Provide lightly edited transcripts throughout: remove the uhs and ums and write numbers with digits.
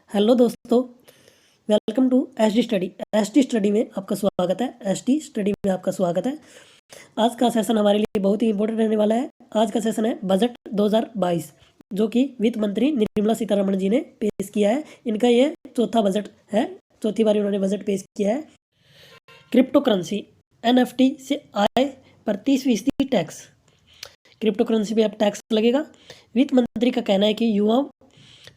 Hello दोस्तों, welcome to SD study. SD study में आपका स्वागत है। एसडी स्टडी में आपका स्वागत है। आज का सेशन हमारे लिए बहुत ही इंपॉर्टेंट रहने वाला है। आज का सेशन है बजट 2022, जो कि वित्त मंत्री निर्मला सीतारमण जी ने पेश किया है। इनका ये चौथा बजट है, चौथी बार उन्होंने बजट पेश किया है। क्रिप्टो करेंसी एनएफटी से आय पर 30% टैक्स। क्रिप्टो करेंसी पे अब टैक्स लगेगा। वित्त मंत्री का कहना है कि युवाओं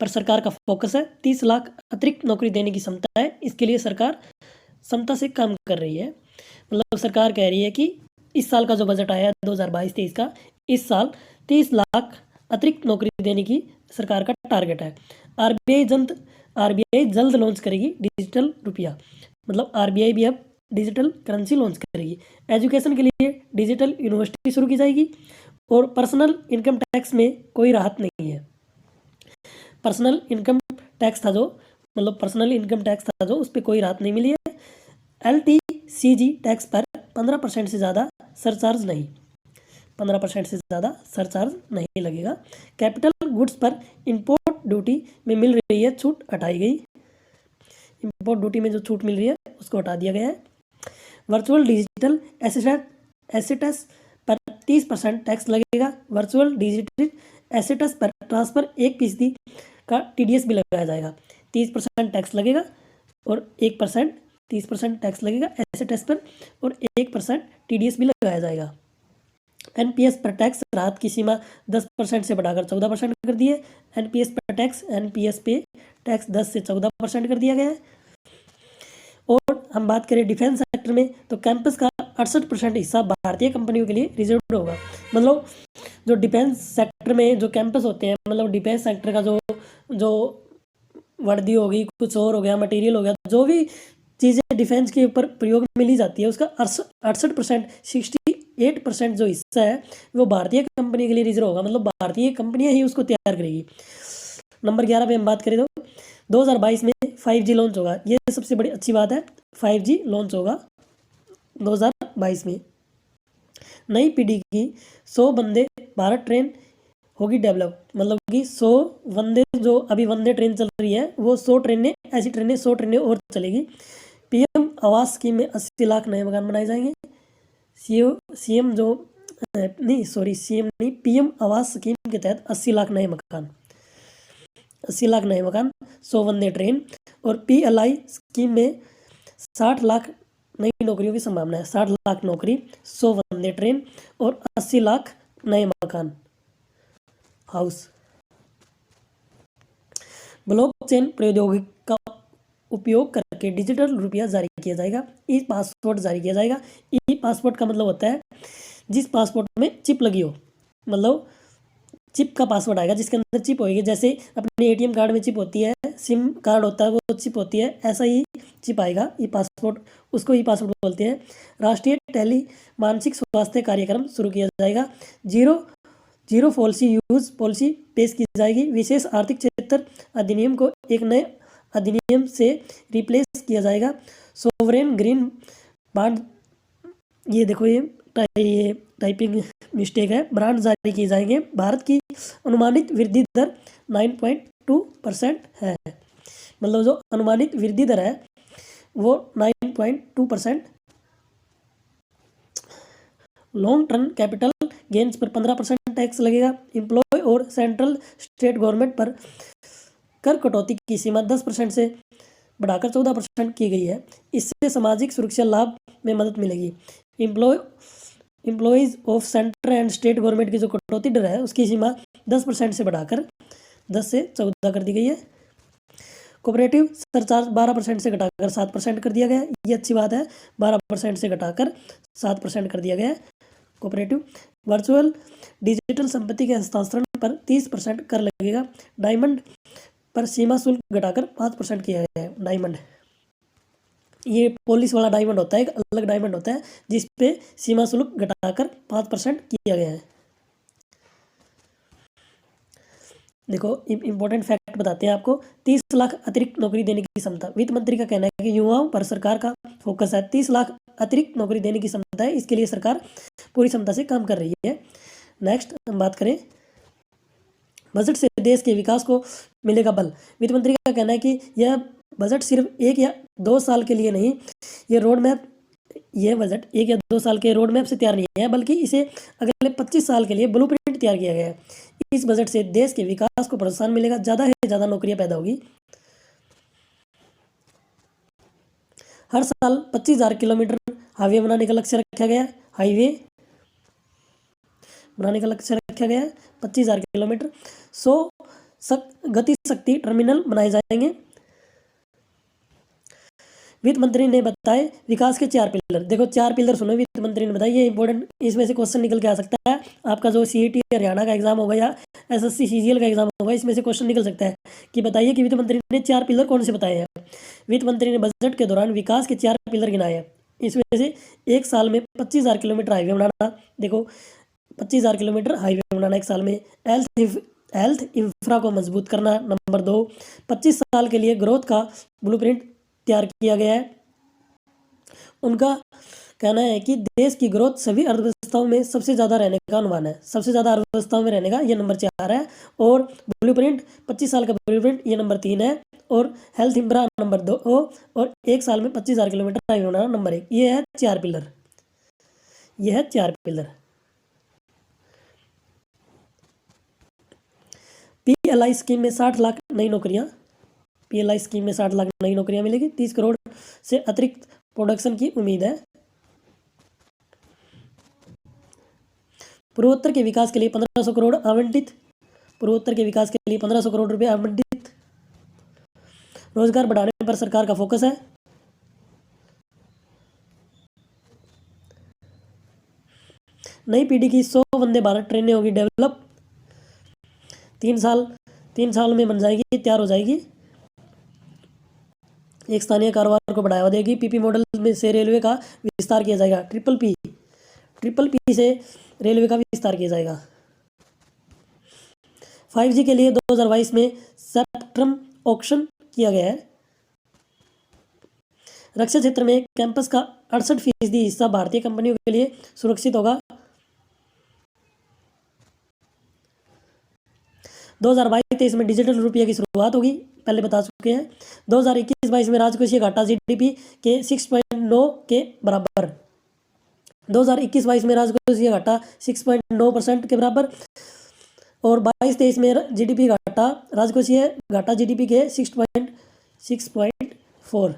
पर सरकार का फोकस है। 30 लाख अतिरिक्त नौकरी देने की क्षमता है। इसके लिए सरकार क्षमता से काम कर रही है। मतलब सरकार कह रही है कि इस साल का जो बजट आया है 2022-23 का, इस साल 30 लाख अतिरिक्त नौकरी देने की सरकार का टारगेट है। आरबीआई जल्द लॉन्च करेगी डिजिटल रुपया। मतलब आरबीआई भी अब डिजिटल करेंसी लॉन्च करेगी। एजुकेशन के लिए डिजिटल यूनिवर्सिटी शुरू की जाएगी। और पर्सनल इनकम टैक्स में कोई राहत नहीं है। पर्सनल इनकम टैक्स था जो, मतलब पर्सनल इनकम टैक्स था जो, उस पर कोई राहत नहीं मिली है। एलटीसीजी टैक्स पर 15% से ज़्यादा सरचार्ज नहीं, 15% से ज़्यादा सरचार्ज नहीं लगेगा। कैपिटल गुड्स पर इंपोर्ट ड्यूटी में मिल रही है छूट हटाई गई। इंपोर्ट ड्यूटी में जो छूट मिल रही है उसको हटा दिया गया है। वर्चुअल डिजिटल एसेट्स पर 30% टैक्स लगेगा। वर्चुअल डिजिटल एसेट्स पर ट्रांसफर 1% का टीडीएस भी लगाया जाएगा। 30% टैक्स लगेगा और 1% 30% टैक्स लगेगा एसेट्स पर और 1% टीडीएस भी लगाया जाएगा। एनपीएस पर टैक्स राहत की सीमा 10% से बढ़ाकर 14% कर दी है। एनपीएस पे टैक्स 10 से 14% कर दिया गया है। और हम बात करें डिफेंस सेक्टर में, तो कैंपस का 68% हिस्सा भारतीय कंपनियों के लिए रिजर्व होगा। मतलब जो डिफेंस सेक्टर में जो कैंपस होते हैं, मतलब डिफेंस सेक्टर का जो वर्दी होगी, कुछ और हो गया, मटेरियल हो गया, जो भी चीज़ें डिफेंस के ऊपर प्रयोग में ली जाती है, उसका 68% 68% जो हिस्सा है वो भारतीय कंपनी के लिए रिजर्व होगा। मतलब भारतीय कंपनियां ही उसको तैयार करेगी। नंबर 11 पे हम बात करें तो 2022 में 5G लॉन्च होगा। ये सबसे बड़ी अच्छी बात है, 5G लॉन्च होगा 2022 में। नई पीढ़ी की 100 वंदे भारत ट्रेन होगी डेवलप। मतलब कि 100 वंदे, जो अभी वंदे ट्रेन चल रही है, वो 100 ट्रेनें, ऐसी ट्रेनें 100 ट्रेनें और चलेगी। पीएम आवास स्कीम में 80 लाख नए मकान बनाए जाएंगे। सीएम नहीं, पीएम आवास स्कीम के तहत 80 लाख नए मकान, 80 लाख नए मकान, 100 वंदे ट्रेन। और पीएलआई स्कीम में 60 लाख नई नौकरियों की संभावना है। 60 लाख नौकरी, 100 वंदे ट्रेन और 80 लाख नए मकान हाउस। ब्लॉकचेन प्रौद्योगिकी का उपयोग करके डिजिटल रुपया जारी किया जाएगा। ई पासपोर्ट जारी किया जाएगा। ई पासपोर्ट का मतलब होता है जिस पासपोर्ट में चिप लगी हो, मतलब चिप का पासवर्ड आएगा, जिसके अंदर चिप होगी। जैसे अपने एटीएम कार्ड में चिप होती है, सिम कार्ड होता है, वो चिप होती है, ऐसा ही चिप आएगा ई पासपोर्ट, उसको ई पासपोर्ट बोलते हैं। राष्ट्रीय टेली मानसिक स्वास्थ्य कार्यक्रम शुरू किया जाएगा। जीरो पॉलिसी यूज पॉलिसी पेश की जाएगी। विशेष आर्थिक क्षेत्र अधिनियम को एक नए अधिनियम से रिप्लेस किया जाएगा। सोवरेन ग्रीन बॉन्ड, ये देखो ये टाइपिंग मिस्टेक है, ब्रांड जारी किए जाएंगे। भारत की अनुमानित वृद्धि दर 9.2% है। मतलब जो अनुमानित वृद्धि दर है वो 9.2%। लॉन्ग टर्म कैपिटल गेन्स पर 15% टैक्स लगेगा। एम्प्लॉय और सेंट्रल स्टेट गवर्नमेंट पर कर कटौती की सीमा 10% से बढ़ाकर 14% की गई है। इससे सामाजिक सुरक्षा लाभ में मदद मिलेगी। Employees of central and state government की जो कटौती दर है उसकी सीमा 10% से बढ़ाकर 10 से 14 कर दी गई है। कोऑपरेटिव सरचार्ज 12% से घटाकर 7% कर दिया गया है। ये अच्छी बात है, 12% से घटाकर 7% कर दिया गया है कोऑपरेटिव। वर्चुअल डिजिटल संपत्ति के हस्तांतरण पर 30% कर लगेगा। डायमंड पर सीमा शुल्क घटाकर 5% किया गया है। डायमंड, ये पॉलिश वाला डायमंड होता है, एक अलग डायमंड होता है जिस पे सीमा शुल्क घटाकर 5% किया गया है। देखो इंपॉर्टेंट फैक्ट बताते हैं आपको। 30 लाख अतिरिक्त नौकरी देने की क्षमता। वित्त मंत्री का कहना है कि युवाओं पर सरकार का फोकस है। 30 लाख अतिरिक्त नौकरी देने की क्षमता है, इसके लिए सरकार पूरी क्षमता से काम कर रही है। नेक्स्ट हम बात करें बजट से देश के विकास को मिलेगा बल। वित्त मंत्री का कहना है कि यह बजट सिर्फ 1 या 2 साल के लिए नहीं, यह बजट 1 या 2 साल के रोड मैप से तैयार नहीं है, बल्कि इसे अगले 25 साल के लिए ब्लूप्रिंट तैयार किया गया है। इस बजट से देश के विकास को प्रोत्साहन मिलेगा, ज़्यादा से ज़्यादा नौकरियां पैदा होगी। हर साल 25,000 किलोमीटर हाईवे बनाने का लक्ष्य रखा गया है। हाईवे बनाने का लक्ष्य रखा गया है 25,000 किलोमीटर। 100 गति शक्ति टर्मिनल बनाए जाएंगे। वित्त मंत्री ने बताए विकास के 4 पिलर। देखो 4 पिलर सुनो, वित्त मंत्री ने बताया, ये इंपॉर्टेंट, इसमें से क्वेश्चन निकल के आ सकता है। आपका जो सीईटी हरियाणा का एग्जाम होगा या एसएससी सीजीएल का एग्जाम होगा, इसमें से क्वेश्चन निकल सकता है कि बताइए कि वित्त मंत्री ने 4 पिलर कौन से बताए हैं। वित्त मंत्री ने बजट के दौरान विकास के 4 पिलर गिनाए हैं। इसमें से 1 साल में 25,000 किलोमीटर हाईवे बनाना। देखो 25,000 किलोमीटर हाईवे बनाना 1 साल में। हेल्थ इंफ्रा को मजबूत करना। नंबर 2, 25 साल के लिए ग्रोथ का ब्लूप्रिंट तैयार किया गया है। उनका कहना है कि देश की ग्रोथ सभी अर्थव्यवस्थाओं में सबसे ज़्यादा रहने का अनुमान है। सबसे ज़्यादा अर्थव्यवस्थाओं में रहने का ये नंबर 4 है। और ब्लूप्रिंट 25 साल का ब्लूप्रिंट ये नंबर 3 है। और हेल्थ इंफ्रा नंबर 2 और 1 साल में 25,000 किलोमीटर हाईवे बनाना नंबर 1। ये है 4 पिलर। ये है 4 पिलर। पीएलआई स्कीम में 60 लाख नई नौकरियां। पीएलआई स्कीम में 60 लाख नई नौकरियां मिलेगी। 30 करोड़ से अतिरिक्त प्रोडक्शन की उम्मीद है। पूर्वोत्तर के विकास के लिए 1500 करोड़ आवंटित। पूर्वोत्तर के विकास के लिए 1500 करोड़ रुपए आवंटित। रोजगार बढ़ाने पर सरकार का फोकस है। नई पीढ़ी की 100 वंदे भारत ट्रेनें होगी डेवलप। 3 साल में बन जाएगी, तैयार हो जाएगी। एक स्थानीय कारोबार को बढ़ावा देगी। पीपी मॉडल में से रेलवे का विस्तार किया जाएगा। ट्रिपल पी से रेलवे का विस्तार किया जाएगा। 5G के लिए 2022 में स्पेक्ट्रम ऑक्शन किया गया है। रक्षा क्षेत्र में कैंपस का 68% हिस्सा भारतीय कंपनियों के लिए सुरक्षित होगा। 2022-23 में डिजिटल रुपये की शुरुआत होगी, पहले बता चुके हैं। 2021-22 में राजकोषीय घाटा जीडीपी के 6.9 के बराबर। 2021-22 में राजकोषीय घाटा 6.9% के बराबर। और 22-23 में जीडीपी घाटा, राजकोषीय घाटा जीडीपी के 6.4।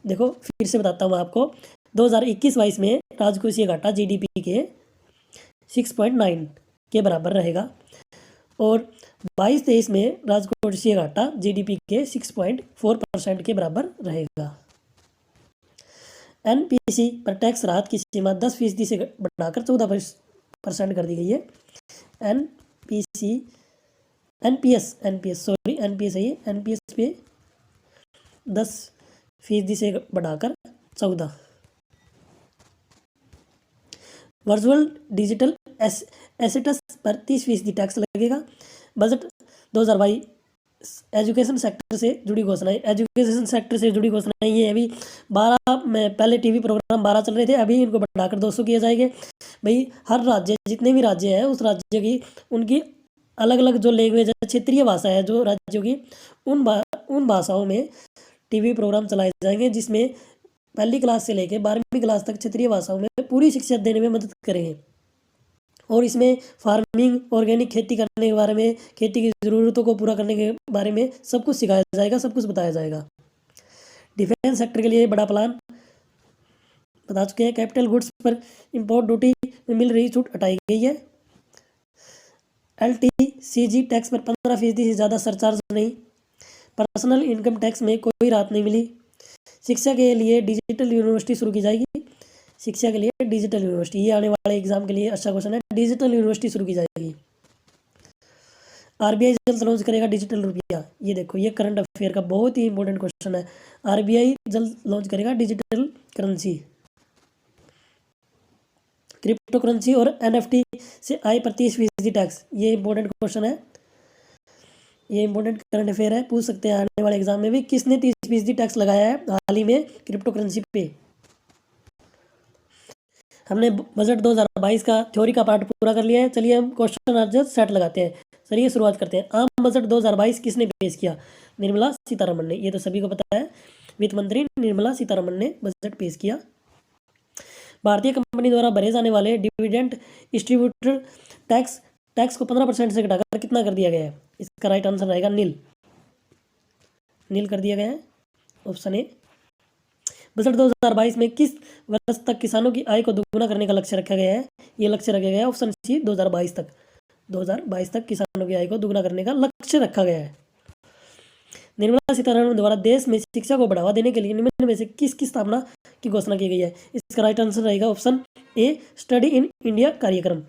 देखो फिर से बताता हूँ आपको। 2021-22 में राजकोषीय घाटा जीडीपी के 6.9 के बराबर रहेगा। और 22-23 में राजकोषीय घाटा जीडीपी के 6.4% के बराबर रहेगा। एनपीसी पर टैक्स राहत की सीमा 10% से बढ़ाकर 14% कर दी गई है। एनपीएस पे 10% से बढ़ाकर 14। वर्चुअल डिजिटल एसेट्स पर 30% टैक्स लगेगा। बजट 2022 एजुकेशन सेक्टर से जुड़ी घोषणाएं। एजुकेशन सेक्टर से जुड़ी घोषणाएं ये अभी 12 में, पहले टीवी प्रोग्राम 12 चल रहे थे, अभी इनको बढ़ाकर 200 किए जाएंगे। भाई हर राज्य, जितने भी राज्य हैं उस राज्य की उनकी अलग अलग जो लैंग्वेज है, क्षेत्रीय भाषा है जो राज्यों की, उन भाषाओं में टीवी प्रोग्राम चलाए जाएंगे, जिसमें पहली क्लास से लेकर 12वीं क्लास तक क्षेत्रीय भाषाओं में पूरी शिक्षा देने में मदद करेंगे। और इसमें फार्मिंग, ऑर्गेनिक खेती करने के बारे में, खेती की ज़रूरतों को पूरा करने के बारे में सब कुछ सिखाया जाएगा, सब कुछ बताया जाएगा। डिफेंस सेक्टर के लिए बड़ा प्लान बता चुके हैं। कैपिटल गुड्स पर इंपोर्ट ड्यूटी में मिल रही छूट हटाई गई है। एलटीसीजी टैक्स पर 15% से ज़्यादा सरचार्ज नहीं। पर्सनल इनकम टैक्स में कोई राहत नहीं मिली। शिक्षा के लिए डिजिटल यूनिवर्सिटी शुरू की जाएगी। शिक्षा के लिए डिजिटल यूनिवर्सिटी, ये आने वाले एग्जाम के लिए अच्छा क्वेश्चन है। डिजिटल यूनिवर्सिटी शुरू की जाएगी। आरबीआई जल्द लॉन्च करेगा डिजिटल रुपया। ये देखो, ये करंट अफेयर का बहुत ही इंपॉर्टेंट क्वेश्चन है। आरबीआई जल्द लॉन्च करेगा डिजिटल करेंसी। क्रिप्टो करेंसी और एनएफटी से आय पर 30% टैक्स, ये इंपॉर्टेंट क्वेश्चन है। ये इंपॉर्टेंट करंट अफेयर है, पूछ सकते हैं आने वाले एग्जाम में भी। किसने 30% टैक्स लगाया है हाल ही में क्रिप्टो करेंसी पे। हमने बजट 2022 का थ्योरी का पार्ट पूरा कर लिया है। चलिए हम क्वेश्चन आंसर सेट लगाते हैं। चलिए शुरुआत करते हैं। आम बजट 2022 किसने पेश किया? निर्मला सीतारमण ने। ये तो सभी को पता है, वित्त मंत्री निर्मला सीतारमण ने बजट पेश किया। भारतीय कंपनी द्वारा भरे जाने वाले डिविडेंड डिस्ट्रीब्यूटर टैक्स को 15% से घटाकर कितना कर दिया गया है? इसका राइट आंसर रहेगा नील कर दिया गया है, ऑप्शन ए। बजट 2022 में किस वर्ष तक किसानों की आय को दोगुना करने का लक्ष्य रखा गया है? ये लक्ष्य रखा गया है ऑप्शन सी 2022 तक किसानों की आय को दोगुना करने का लक्ष्य रखा गया है। निर्मला सीतारमण द्वारा देश में शिक्षा को बढ़ावा देने के लिए निम्न में से किसकी स्थापना की घोषणा की गई है? इसका राइट आंसर रहेगा option A study in India कार्यक्रम।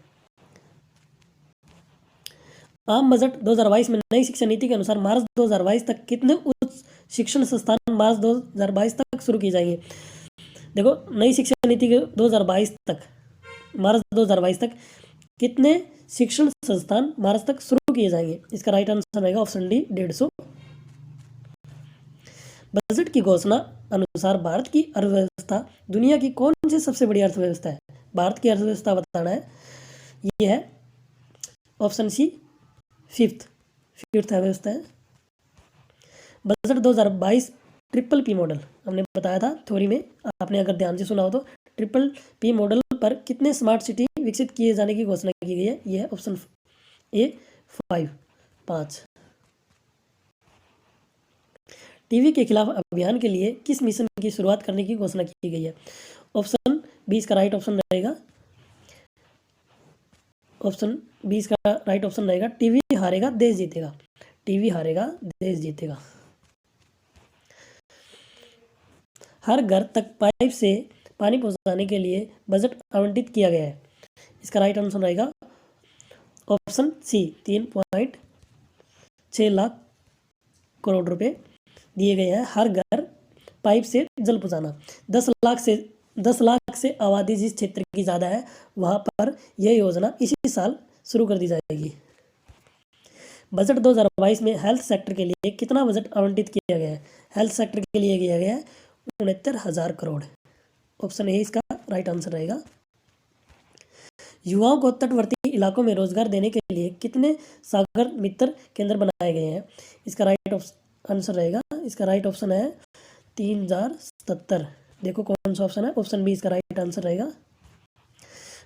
आम बजट 2022 में नई शिक्षा नीति के अनुसार मार्च 2022 तक कितने उच्च शिक्षण संस्थान मार्च 2022 तक शुरू किए जाएंगे? देखो, नई शिक्षा नीति के 2022 तक, मार्च 2022 तक कितने शिक्षण संस्थान मार्च तक शुरू किए जाएंगे? इसका राइट आंसर रहेगा ऑप्शन डी 150। बजट की घोषणा अनुसार भारत की अर्थव्यवस्था दुनिया की कौन सी सबसे बड़ी अर्थव्यवस्था है? भारत की अर्थव्यवस्था बताना है। ये है ऑप्शन सी फिफ्थ अर्थव्यवस्था है। बजट 2022 ट्रिपल पी मॉडल, हमने बताया था थ्योरी में, आपने अगर ध्यान से सुना हो तो, ट्रिपल पी मॉडल पर कितने स्मार्ट सिटी विकसित किए जाने की घोषणा की गई है? यह है ऑप्शन ए 5। टीवी के खिलाफ अभियान के लिए किस मिशन की शुरुआत करने की घोषणा की गई है? ऑप्शन बी इसका राइट ऑप्शन रहेगा, ऑप्शन बी इसका राइट ऑप्शन रहेगा टीवी हारेगा देश जीतेगा। टीवी हारेगा देश जीतेगा। हर घर तक पाइप से पानी पहुंचाने के लिए बजट आवंटित किया गया है। इसका राइट आंसर रहेगा ऑप्शन सी 3.6 लाख करोड़ रुपए दिए गए हैं हर घर पाइप से जल पहुंचाना। 10 लाख से आबादी जिस क्षेत्र की ज़्यादा है वहां पर यह योजना इसी साल शुरू कर दी जाएगी। बजट 2022 में हेल्थ सेक्टर के लिए कितना बजट आवंटित किया गया है? हेल्थ सेक्टर के लिए किया गया है 69,000 करोड़। ऑप्शन ए इसका राइट आंसर रहेगा। युवाओं को तटवर्ती इलाकों में रोजगार देने के लिए कितने सागर मित्र केंद्र बनाए गए हैं? इसका राइट आंसर रहेगा, इसका राइट ऑप्शन है 3077। देखो कौन सा ऑप्शन है, ऑप्शन बी इसका राइट आंसर रहेगा।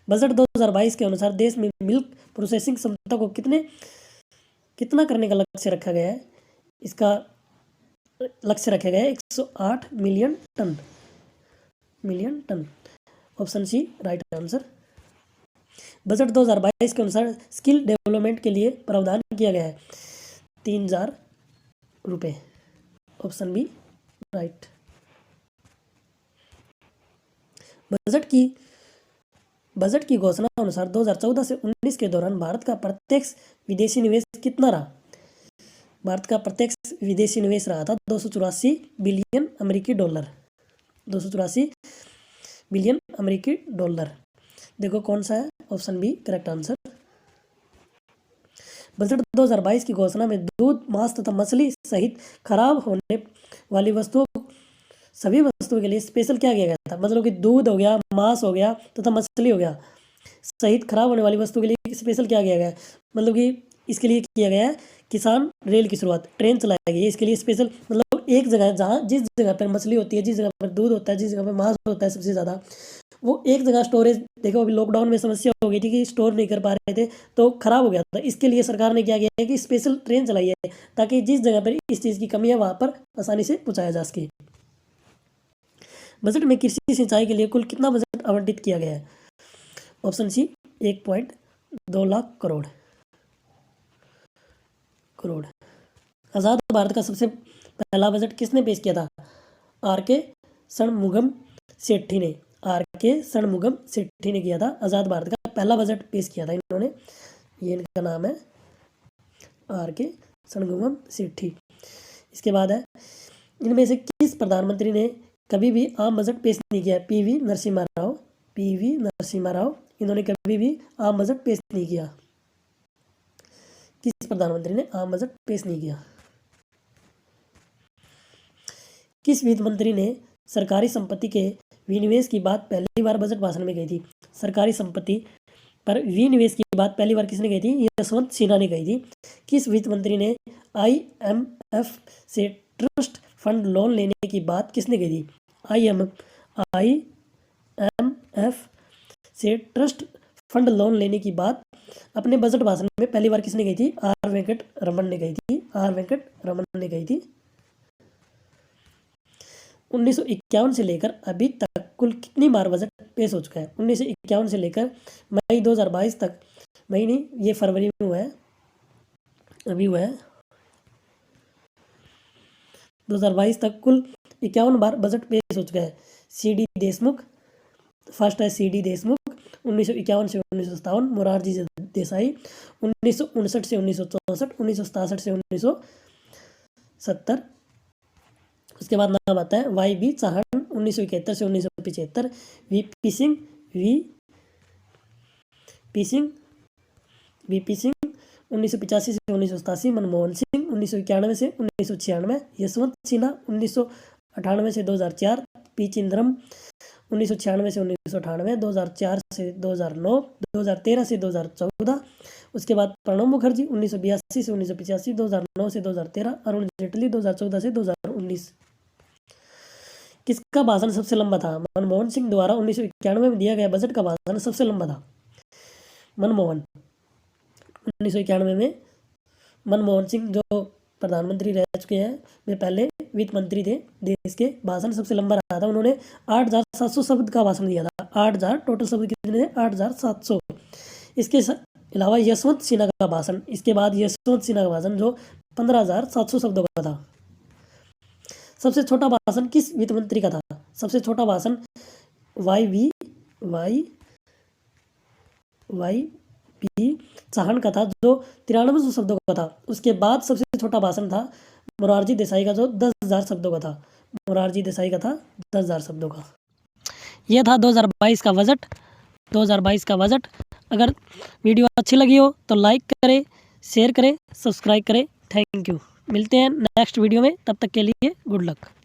बजट 2022 के अनुसार देश में मिल्क प्रोसेसिंग क्षमता को कितना करने का लक्ष्य रखा गया है? इसका लक्ष्य रखा गया है 108 million ton. Option C right answer. Budget 2022 के अनुसार स्किल डेवलपमेंट के लिए प्रावधान किया गया है 3000 रुपये। Option B right. बजट की घोषणा अनुसार 2014 से 19 के दौरान भारत का प्रत्यक्ष विदेशी निवेश कितना रहा? भारत का प्रत्यक्ष विदेशी निवेश रहा था 284 बिलियन अमेरिकी डॉलर। 284 बिलियन अमेरिकी डॉलर। देखो कौन सा है, option B correct answer. Budget 2022 की घोषणा में दूध, मांस तथा मछली सहित खराब होने वाली सभी वस्तुओं के लिए स्पेशल क्या किया गया था? मतलब कि दूध हो गया, मांस हो गया तथा मछली हो गया सहित खराब होने वाली वस्तु के लिए स्पेशल क्या किया गया है? मतलब कि इसके लिए किया गया है किसान रेल की शुरुआत, ट्रेन चलाई गई है इसके लिए स्पेशल। मतलब एक जगह जहाँ जिस जगह पर मछली होती है, जिस जगह पर दूध होता है, जिस जगह पर मांस होता है सबसे ज़्यादा, वो एक जगह स्टोरेज, देखो अभी लॉकडाउन में समस्या हो गई थी कि स्टोर नहीं कर पा रहे थे तो खराब हो गया था। इसके लिए सरकार ने क्या किया है कि स्पेशल ट्रेन चलाई है ताकि जिस जगह पर इस चीज़ की कमी है वहाँ पर आसानी से पहुँचाया जा सके। बजट में कृषि सिंचाई के लिए कुल कितना बजट आवंटित किया गया है? Option C 1.2 lakh crore. आज़ाद भारत का सबसे पहला बजट किसने पेश किया था? आर.के. षणमुगम सेठी ने। किया था। आज़ाद भारत का पहला बजट पेश किया था इन्होंने। ये इनका नाम है आर.के. षणमुगम सेठी। इसके बाद है, इनमें से किस प्रधानमंत्री ने कभी भी आम बजट पेश नहीं किया? पी.वी. नरसिम्हा राव इन्होंने कभी भी आम बजट पेश नहीं किया। किस प्रधानमंत्री ने आम बजट पेश नहीं किया? किस वित्त मंत्री ने सरकारी संपत्ति के विनिवेश की बात पहली बार बजट भाषण में कही थी? सरकारी संपत्ति पर विनिवेश की बात पहली बार किसने कही थी? यशवंत सिन्हा ने कही थी। किस वित्त मंत्री ने IMF से ट्रस्ट फंड लोन लेने की बात किसने कही थी? IMF से ट्रस्ट फंड लोन लेने की बात अपने बजट भाषण में पहली बार किसने कही थी? आर वेंकट रमन ने कही थी। आर वेंकट रमन ने कही थी। 1951 से लेकर अभी तक कुल कितनी बार बजट पेश हो चुका है? 1951 से लेकर मई 2022 तक, मई नहीं, ये फरवरी में हुआ है, अभी हुआ है, 2022 तक कुल 51 बार बजट पेश हो चुका है। CD देशमुख फर्स्ट है। CD देशमुख 1951 से 1957, मोरारजी देसाई 1959 से 1964, 1967 से 1970। उसके बाद नाम आता है YB चौहान 1971 से 1975, VP सिंह 1985 से 1987, मनमोहन सिंह 1991 से 1996, यशवंत सिन्हा 1998 से 2004, P चिदंबरम 1996 से 1998, 2004 से 2009, 2013 से 2014। उसके बाद प्रणब मुखर्जी 1982 से 1985, 2009 से 2013, अरुण जेटली 2014 से 2019। किसका भाषण सबसे लंबा था? मनमोहन सिंह द्वारा 1991 में दिया गया बजट का भाषण सबसे लंबा था। मनमोहन 1991 में मनमोहन सिंह जो प्रधानमंत्री रह चुके हैं, वे पहले वित्त मंत्री थे देश के, भाषण सबसे लंबा रहा था। उन्होंने 8700 शब्द का भाषण दिया था। 8000 टोटल शब्द कितने थे? 8700। इसके अलावा यशवंत सिन्हा का भाषण, इसके बाद यशवंत सिन्हा का भाषण जो 15700 शब्दों का था। सबसे छोटा भाषण किस वित्त मंत्री का था? सबसे छोटा भाषण YB चौहान का था जो 9300 शब्दों का था। उसके बाद सबसे छोटा भाषण था मोरारजी देसाई का जो 10,000 शब्दों का था। मोरारजी देसाई का था 10,000 शब्दों का। यह था 2022 का बजट। 2022 का बजट। अगर वीडियो अच्छी लगी हो तो लाइक करें, शेयर करें, सब्सक्राइब करें। Thank you. मिलते हैं नेक्स्ट वीडियो में, तब तक के लिए गुड लक।